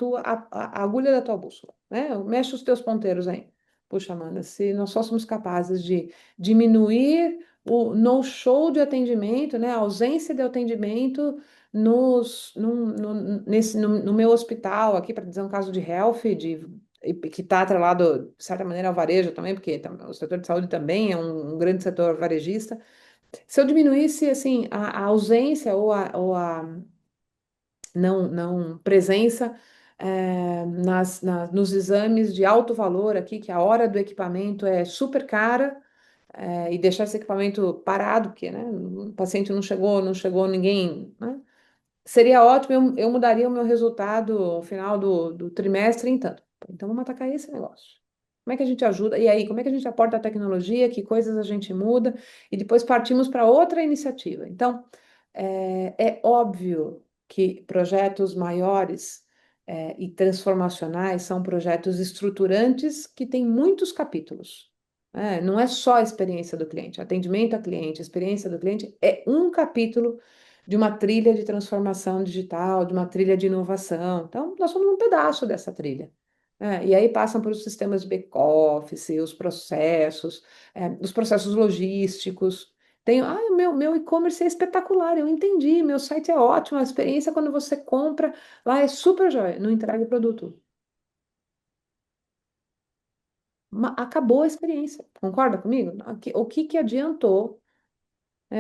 agulha da tua bússola, né? Mexe os teus ponteiros aí. Puxa, Amanda, se nós fôssemos capazes de diminuir o no-show de atendimento, né? A ausência de atendimento no meu hospital aqui, para dizer um caso de health, que está atrelado, de certa maneira, ao varejo também, porque o setor de saúde também é um grande setor varejista. Se eu diminuísse, assim, a ausência ou a não presença nos exames de alto valor aqui, que a hora do equipamento é super cara, e deixar esse equipamento parado, porque, né, o paciente não chegou ninguém, né? Seria ótimo, eu mudaria o meu resultado ao final do trimestre em tanto. Então, vamos atacar esse negócio. Como é que a gente ajuda? E aí, como é que a gente aporta a tecnologia? Que coisas a gente muda? E depois partimos para outra iniciativa. Então, é óbvio que projetos maiores, e transformacionais são projetos estruturantes que têm muitos capítulos. Não é só a experiência do cliente. Atendimento a cliente, experiência do cliente é um capítulo de uma trilha de transformação digital, de uma trilha de inovação. Então, nós somos um pedaço dessa trilha. E aí passam por os sistemas de back-office, os processos logísticos. O meu e-commerce é espetacular, eu entendi, meu site é ótimo, a experiência quando você compra lá é super jóia, não entrega o produto. Acabou a experiência, concorda comigo? O que que adiantou,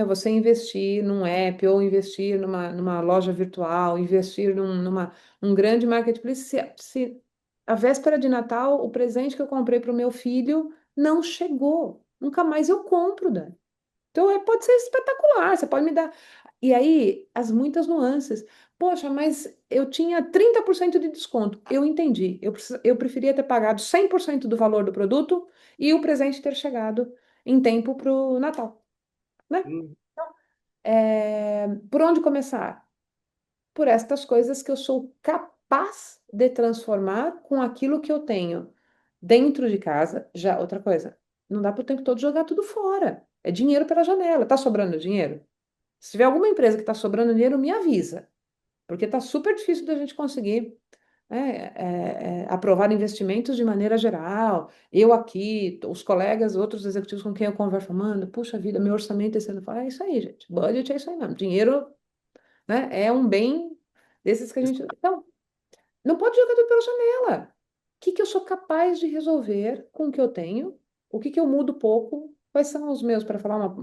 você investir num app ou investir numa loja virtual, investir num grande marketplace, se a véspera de Natal, o presente que eu comprei para o meu filho não chegou. Nunca mais eu compro, Dani. Então, pode ser espetacular, você pode me dar. E aí, as muitas nuances. Poxa, mas eu tinha 30% de desconto. Eu entendi. Eu preferia ter pagado 100% do valor do produto e o presente ter chegado em tempo para o Natal, né? Hum. Por onde começar? Por estas coisas que eu sou capaz de transformar com aquilo que eu tenho dentro de casa. Já, outra coisa. Não dá para o tempo todo jogar tudo fora. É dinheiro pela janela. Tá sobrando dinheiro? Se tiver alguma empresa que está sobrando dinheiro, me avisa, porque está super difícil da gente conseguir aprovar investimentos de maneira geral. Eu aqui, os colegas, outros executivos com quem eu converso, mano, puxa vida, meu orçamento esse ano. Fala, é isso aí, gente. Budget é isso aí mesmo. Dinheiro, né, é um bem desses que a gente. Então, não pode jogar tudo pela janela. O que que eu sou capaz de resolver com o que eu tenho? O que que eu mudo pouco? Quais são os meus, para falar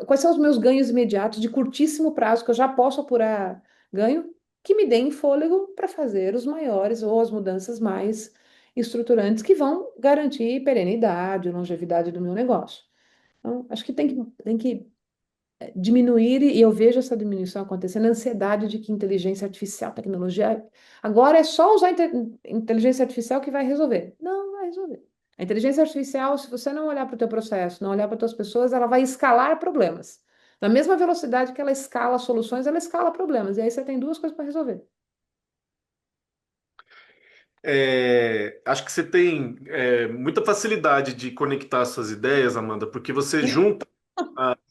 quais são os meus ganhos imediatos de curtíssimo prazo que eu já posso apurar ganho, que me deem fôlego para fazer os maiores ou as mudanças mais estruturantes que vão garantir perenidade, longevidade do meu negócio. Então, acho que tem que diminuir, e eu vejo essa diminuição acontecendo, a ansiedade de que inteligência artificial, tecnologia, agora é só usar inteligência artificial que vai resolver. Não vai resolver. A inteligência artificial, se você não olhar para o teu processo, não olhar para as tuas pessoas, ela vai escalar problemas. Na mesma velocidade que ela escala soluções, ela escala problemas. E aí você tem duas coisas para resolver. Acho que você tem muita facilidade de conectar suas ideias, Amanda, porque você junta.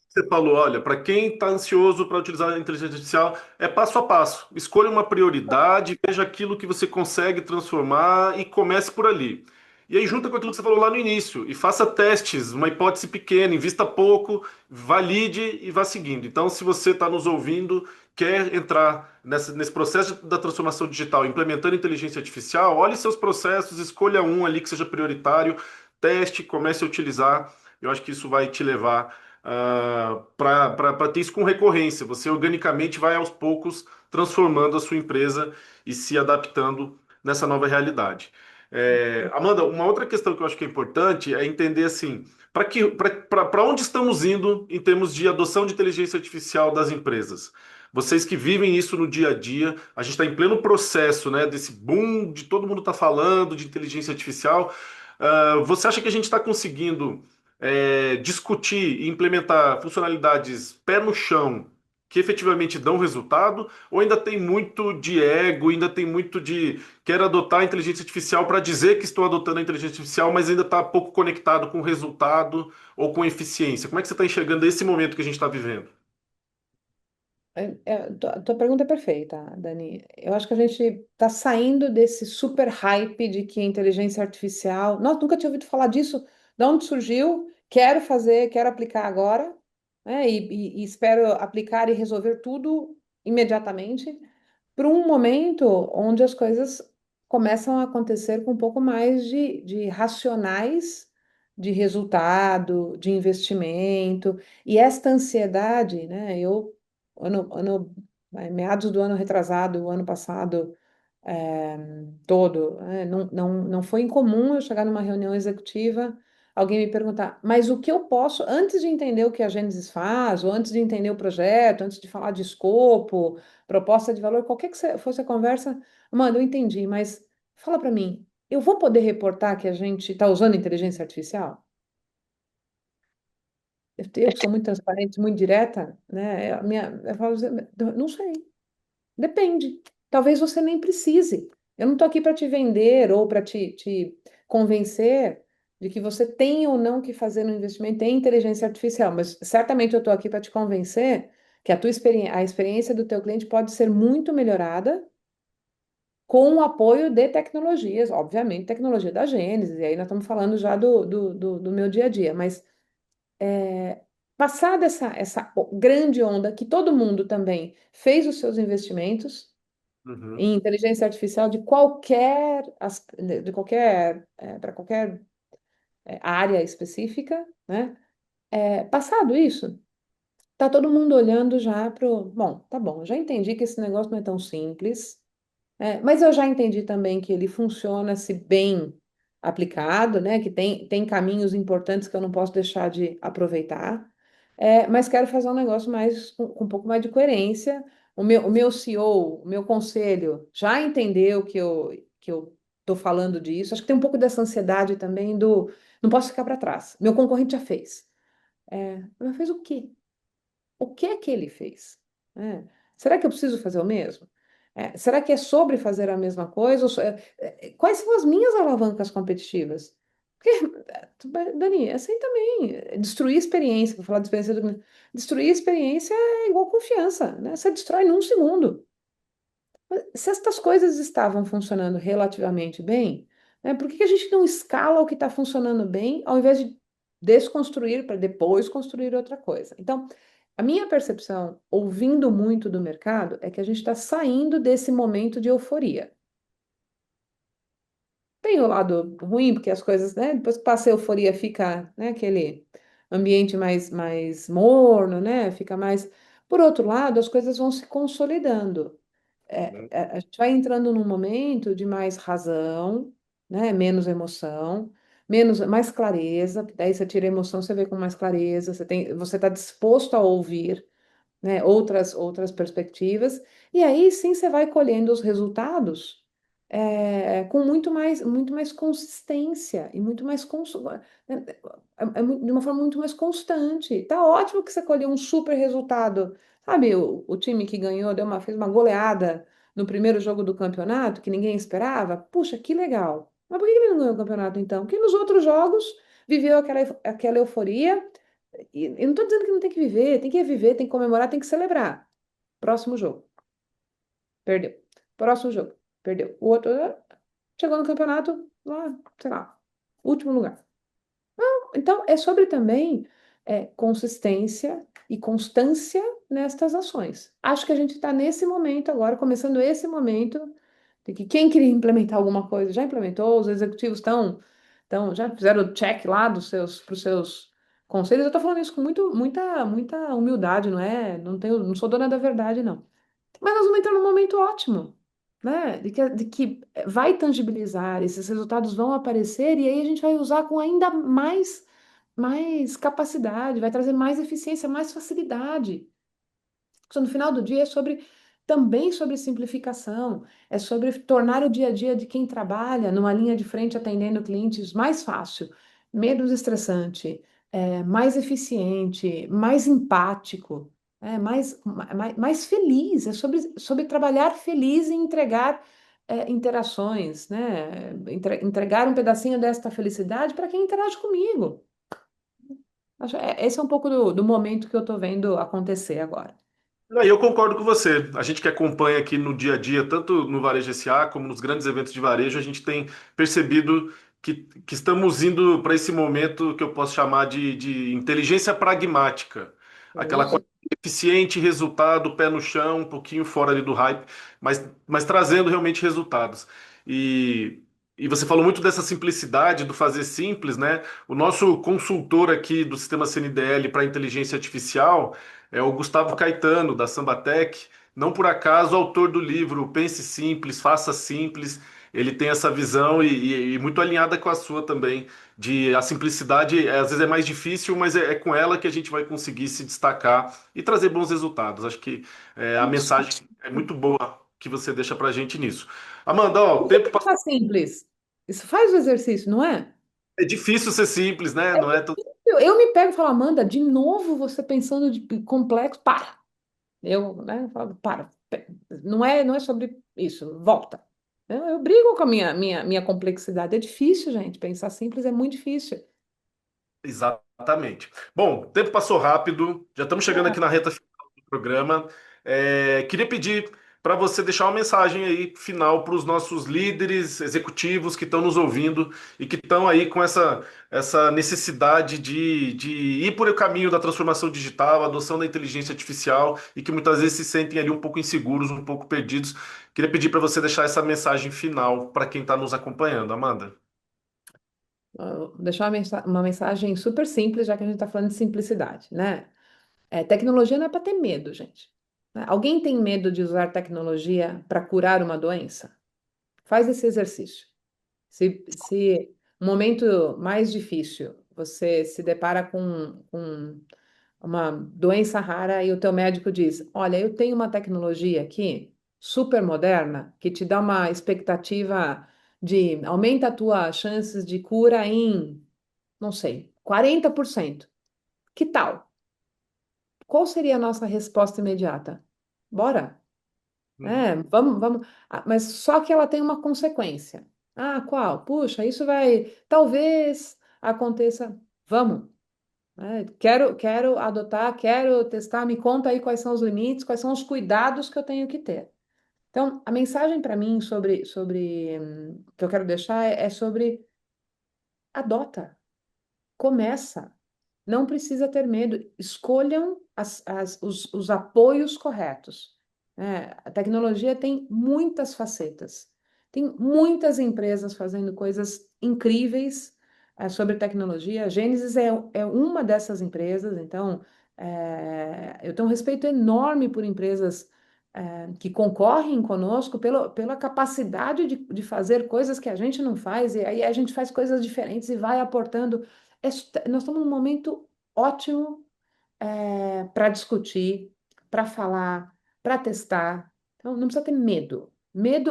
Você falou, olha, para quem está ansioso para utilizar a inteligência artificial, é passo a passo. Escolha uma prioridade, veja aquilo que você consegue transformar e comece por ali. E aí junta com aquilo que você falou lá no início e faça testes, uma hipótese pequena, invista pouco, valide e vá seguindo. Então, se você está nos ouvindo, quer entrar nesse processo da transformação digital, implementando inteligência artificial, olhe seus processos, escolha um ali que seja prioritário, teste, comece a utilizar. Eu acho que isso vai te levar para ter isso com recorrência. Você organicamente vai aos poucos transformando a sua empresa e se adaptando nessa nova realidade. Amanda, uma outra questão que eu acho que é importante é entender assim, para onde estamos indo em termos de adoção de inteligência artificial das empresas? Vocês que vivem isso no dia a dia, a gente está em pleno processo, né, desse boom de todo mundo está falando de inteligência artificial. Você acha que a gente está conseguindo discutir e implementar funcionalidades pé no chão que efetivamente dão resultado, ou ainda tem muito de ego, ainda tem muito de quero adotar a inteligência artificial para dizer que estou adotando a inteligência artificial, mas ainda está pouco conectado com o resultado ou com eficiência? Como é que você está enxergando esse momento que a gente está vivendo? Tua pergunta é perfeita, Dani. Eu acho que a gente está saindo desse super hype de que a inteligência artificial. Nossa, nunca tinha ouvido falar disso. De onde surgiu? Quero fazer, quero aplicar agora, né? E espero aplicar e resolver tudo imediatamente para um momento onde as coisas começam a acontecer com um pouco mais de racionais de resultado, de investimento, e esta ansiedade, né? Meados do ano retrasado, o ano passado todo, não foi incomum eu chegar numa reunião executiva, alguém me perguntar, mas o que eu posso, antes de entender o que a Gênesis faz, ou antes de entender o projeto, antes de falar de escopo, proposta de valor, qualquer que fosse a conversa, mano, eu entendi, mas fala para mim, eu vou poder reportar que a gente está usando inteligência artificial? Eu que sou muito transparente, muito direta, né? Eu falo, assim, não sei. Depende. Talvez você nem precise. Eu não estou aqui para te vender ou para te convencer de que você tem ou não que fazer no investimento em inteligência artificial, mas certamente eu estou aqui para te convencer que a experiência do teu cliente pode ser muito melhorada com o apoio de tecnologias, obviamente, tecnologia da Gênesis, e aí nós estamos falando já do meu dia a dia, mas passada essa grande onda que todo mundo também fez os seus investimentos, Uhum. em inteligência artificial de qualquer para qualquer área específica, né? Passado isso, tá todo mundo olhando já pro, bom, tá bom, já entendi que esse negócio não é tão simples, mas eu já entendi também que ele funciona se bem aplicado, né? Que tem caminhos importantes que eu não posso deixar de aproveitar. Mas quero fazer um negócio mais com um pouco mais de coerência. O meu CEO, o meu conselho, já entendeu que eu estou falando disso. Acho que tem um pouco dessa ansiedade também do não posso ficar para trás. Meu concorrente já fez. Mas fez o quê? O que é que ele fez? É, Será que eu preciso fazer o mesmo? Será que é sobre fazer a mesma coisa? Quais são as minhas alavancas competitivas? Dani, é assim também, destruir experiência, vou falar de experiência destruir experiência é igual confiança, né? Você destrói num segundo. Mas se estas coisas estavam funcionando relativamente bem, né, por que que a gente não escala o que está funcionando bem, ao invés de desconstruir para depois construir outra coisa? Então, a minha percepção, ouvindo muito do mercado, é que a gente está saindo desse momento de euforia. Tem o lado ruim, porque as coisas, né? Depois que passa a euforia, fica, né, aquele ambiente mais morno, né? Fica mais. Por outro lado, as coisas vão se consolidando. A gente vai entrando num momento de mais razão, né? Menos emoção, mais clareza. Daí você tira a emoção, você vê com mais clareza. Você está disposto a ouvir, né, outras perspectivas, e aí sim você vai colhendo os resultados com muito mais consistência e muito mais de uma forma muito mais constante. Tá ótimo que você colheu um super resultado. Sabe, o time que ganhou fez uma goleada no primeiro jogo do campeonato que ninguém esperava. Puxa, que legal. Mas por que ele não ganhou o campeonato então? Porque nos outros jogos viveu aquela euforia e eu não estou dizendo que não tem que viver, tem que comemorar, tem que celebrar. Próximo jogo, perdeu. Próximo jogo, perdeu. O outro chegou no campeonato, lá, sei lá, último lugar. Então, é sobre também consistência e constância nestas ações. Acho que a gente está nesse momento agora, começando esse momento, de que quem queria implementar alguma coisa já implementou, os executivos já fizeram o check lá para os seus conselhos. Eu estou falando isso com muita humildade, não sou dona da verdade, não. Mas nós vamos entrar num momento ótimo, né? De que vai tangibilizar, esses resultados vão aparecer e aí a gente vai usar com ainda mais capacidade, vai trazer mais eficiência, mais facilidade. Então, no final do dia, também sobre simplificação, é sobre tornar o dia a dia de quem trabalha numa linha de frente atendendo clientes mais fácil, menos estressante, mais eficiente, mais empático, mais feliz. É sobre trabalhar feliz e entregar interações, né? Entregar um pedacinho desta felicidade para quem interage comigo. Esse é um pouco do momento que eu estou vendo acontecer agora. E eu concordo com você. A gente que acompanha aqui no dia a dia, tanto no Varejo SA como nos grandes eventos de varejo, a gente tem percebido que estamos indo para esse momento que eu posso chamar de inteligência pragmática. Aquela coisa Isso. eficiente, resultado, pé no chão, um pouquinho fora ali do hype, mas trazendo realmente resultados. E, e você falou muito dessa simplicidade, do fazer simples, né? O nosso consultor aqui do sistema CNDL para inteligência artificial é o Gustavo Caetano, da Sambatec, não por acaso autor do livro Pense Simples, Faça Simples. Ele tem essa visão e muito alinhada com a sua também, de a simplicidade às vezes é mais difícil, mas é com ela que a gente vai conseguir se destacar e trazer bons resultados. Acho que a Isso. mensagem é muito boa que você deixa pra gente nisso. Amanda, ó, o tempo Tá simples. Isso faz o exercício, não é? é difícil ser simples, né? Não é tão... Eu me pego e falo, Amanda, de novo você pensando de complexo, para. Né, falo, para. Não é sobre isso, volta. Eu brigo com a minha complexidade. É difícil, gente. Pensar simples é muito difícil. Exatamente. Bom, o tempo passou rápido, já estamos chegando aqui na reta final do programa. Queria pedir para você deixar uma mensagem aí final para os nossos líderes executivos que estão nos ouvindo e que estão aí com essa necessidade de ir por o caminho da transformação digital, adoção da inteligência artificial e que muitas vezes se sentem ali um pouco inseguros, um pouco perdidos. Queria pedir para você deixar essa mensagem final para quem está nos acompanhando, Amanda. Vou deixar uma mensagem super simples, já que a gente está falando de simplicidade, né? Tecnologia não é para ter medo, gente. Né? Alguém tem medo de usar tecnologia para curar uma doença? Faz esse exercício. Se um momento mais difícil você se depara com uma doença rara e o teu médico diz: Olha, eu tenho uma tecnologia aqui super moderna que te dá uma expectativa de aumenta a tua chances de cura em, não sei, 40%. Que tal? Qual seria a nossa resposta imediata? Bora. Uhum. Vamos. Mas só que ela tem uma consequência. Ah, qual? Puxa, isso vai. Talvez aconteça. Vamos. Né? Quero adotar, quero testar. Me conta aí quais são os limites, quais são os cuidados que eu tenho que ter. Então, a mensagem para mim que eu quero deixar é sobre adota, começa. Não precisa ter medo. Escolham os apoios corretos. Né? A tecnologia tem muitas facetas. Tem muitas empresas fazendo coisas incríveis sobre tecnologia. A Gênesis é uma dessas empresas. Então, eu tenho um respeito enorme por empresas que concorrem conosco pela capacidade de fazer coisas que a gente não faz. E aí a gente faz coisas diferentes e vai aportando. Nós estamos num momento ótimo para discutir, para falar, para testar. Então, não precisa ter medo.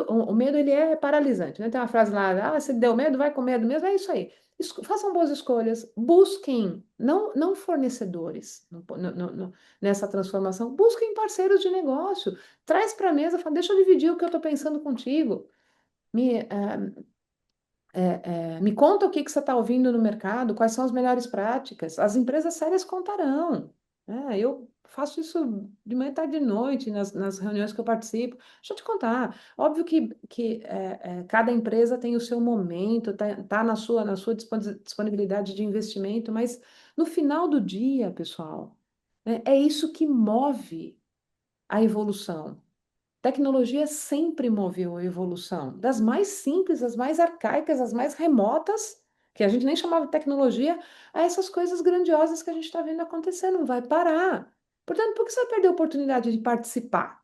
O medo ele é paralisante, né? Tem uma frase lá, se deu medo, vai com medo mesmo. É isso aí. Façam boas escolhas, busquem, não fornecedores nessa transformação, busquem parceiros de negócio, traz para a mesa, fala, deixa eu dividir o que eu estou pensando contigo. Me, Me conta o que você está ouvindo no mercado, quais são as melhores práticas. As empresas sérias contarão. Né? Eu faço isso de manhã, tarde e de noite, nas reuniões que eu participo. Deixa eu te contar. Óbvio que cada empresa tem o seu momento, tá na sua disponibilidade de investimento, mas no final do dia, pessoal, né, é isso que move a evolução. Tecnologia sempre moveu a evolução, das mais simples, as mais arcaicas, as mais remotas, que a gente nem chamava de tecnologia, a essas coisas grandiosas que a gente está vendo acontecer, não vai parar. Portanto, por que você vai perder a oportunidade de participar,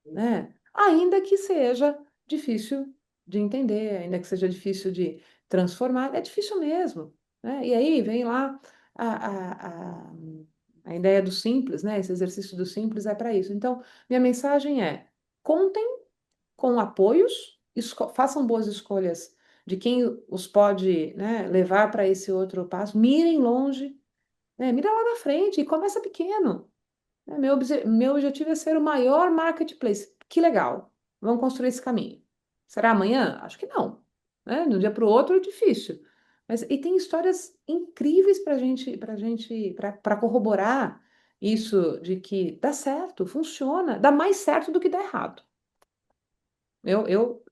né? Ainda que seja difícil de entender, ainda que seja difícil de transformar, é difícil mesmo, né? E aí vem lá a, a, a, a ideia do simples, né? Esse exercício do simples é para isso. Então, minha mensagem é: contem com apoios, façam boas escolhas de quem os pode, né, levar para esse outro passo, mirem longe, né, mira lá na frente e começa pequeno. Né, meu objetivo é ser o maior marketplace. Que legal, vamos construir esse caminho. Será amanhã? Acho que não. Né? De um dia para o outro é difícil. E tem histórias incríveis para corroborar isso de que dá certo, funciona, dá mais certo do que dá errado. Eu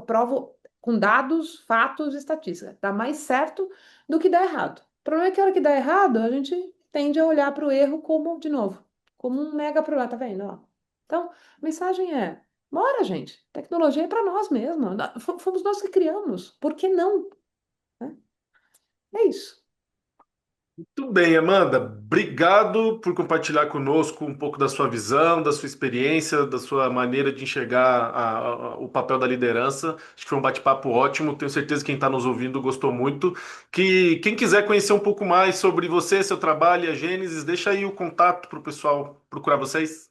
provo com dados, fatos e estatística. Dá mais certo do que dá errado. O problema é que a hora que dá errado, a gente tende a olhar para o erro como, de novo, como um mega problema, tá vendo? Ó. Então, a mensagem é: bora, gente, tecnologia é para nós mesmos. Fomos nós que criamos. Por que não? Né? É isso. Muito bem, Amanda. Obrigado por compartilhar conosco um pouco da sua visão, da sua experiência, da sua maneira de enxergar o papel da liderança. Acho que foi um bate-papo ótimo. Tenho certeza que quem está nos ouvindo gostou muito. Que quem quiser conhecer um pouco mais sobre você, seu trabalho e a Gênesis, deixa aí o contato para o pessoal procurar vocês.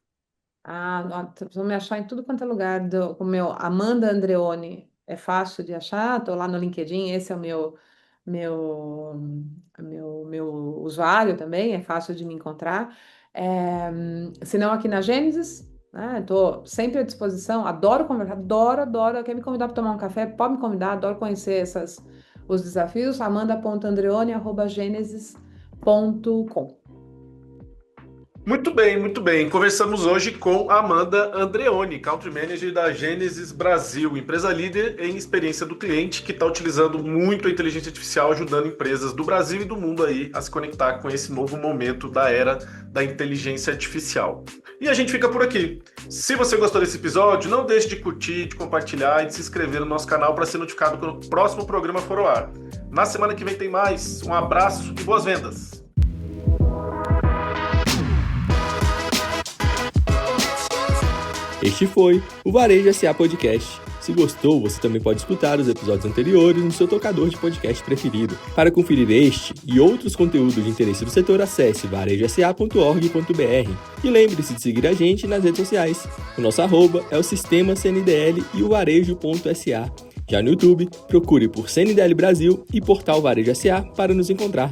Vocês vão me achar em tudo quanto é lugar. O meu Amanda Andreoni é fácil de achar. Estou lá no LinkedIn. Esse é o meu, meu usuário também. É fácil de me encontrar. Se não, aqui na Gênesis. Estou sempre à disposição. Adoro conversar. Adoro, adoro. Quer me convidar para tomar um café? Pode me convidar. Adoro conhecer os desafios. amanda.andreoni@genesis.com. Muito bem, muito bem. Conversamos hoje com a Amanda Andreoni, Country Manager da Gênesis Brasil, empresa líder em experiência do cliente, que está utilizando muito a inteligência artificial, ajudando empresas do Brasil e do mundo aí a se conectar com esse novo momento da era da inteligência artificial. E a gente fica por aqui. Se você gostou desse episódio, não deixe de curtir, de compartilhar e de se inscrever no nosso canal para ser notificado quando o próximo programa for ao ar. Na semana que vem tem mais. Um abraço e boas vendas! Este foi o Varejo SA Podcast. Se gostou, você também pode escutar os episódios anteriores no seu tocador de podcast preferido. Para conferir este e outros conteúdos de interesse do setor, acesse varejosa.org.br. E lembre-se de seguir a gente nas redes sociais. O nosso arroba é o Sistema CNDL e o varejo.sa. Já no YouTube, procure por CNDL Brasil e Portal Varejo SA para nos encontrar.